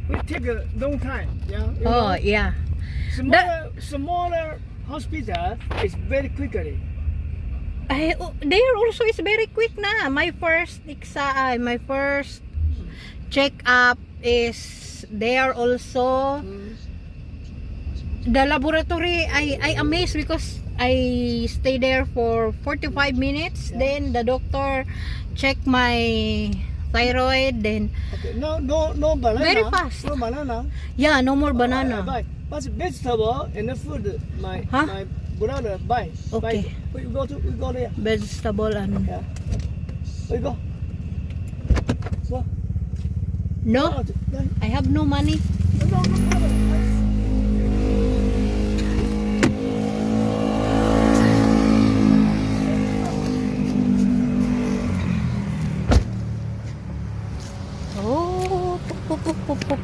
we take a long time. Yeah. You Oh, know, yeah. smaller hospital is very quickly. There also is very quick na. My first check up is there also. The laboratory, I amazed because I stay there for 45 minutes. Yeah. Then the doctor check my thyroid. Then Okay. No banana. Very fast. No banana. yeah, no more I banana. buy. But vegetable and the food, my brother buy. Okay. Buy. We go there. Vegetable and Yeah. We go. Go. no, Oh, I have no money. no.